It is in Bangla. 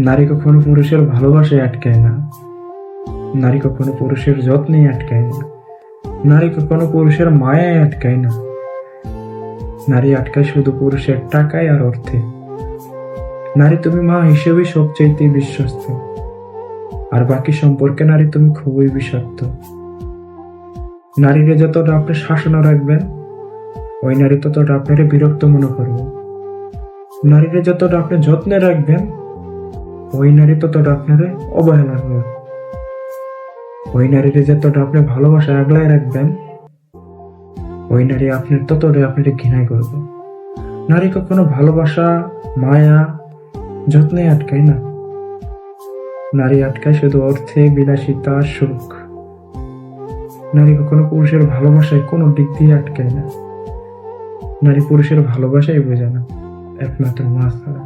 নারী কখনো পুরুষের ভালোবাসায় আটকায় না, নারী কখনো পুরুষের যত্নে আটকায় না, নারী কখনো পুরুষের মায়ায় আটকায় না। নারী আটকায় শুধু পুরুষের টাকায় আর অর্থে। নারী তুমি মা হিসেবে সবচাইতে বিশ্বস্ত, আর বাকি সম্পর্কে নারী তুমি খুবই বিষাক্ত। নারীকে যতটা আপনি শাসনে রাখবেন, ওই নারী ততটা আপনারে বিরক্ত মনে করবে। নারীকে যতটা আপনি যত্নে রাখবেন, ওই নারী ততটা আপনারে অবহেলা করবে। ওই নারীকে যতটা আপনি ভালোবাসায় আগলায় রাখবেন, ওই নারী আপনার ততটাই আপনাকে ঘৃণা করবে। নারী কখনো ভালোবাসা, মায়া, যত্নে আটকায় না। নারী আটকায় শুধু অর্থে, বিলাসিতা, সুখ। নারী কখনো পুরুষের ভালোবাসায় কোনো দিক দিয়ে আটকায় না। নারী পুরুষের ভালোবাসাই বোঝে না, একমাত্র মা ছাড়া।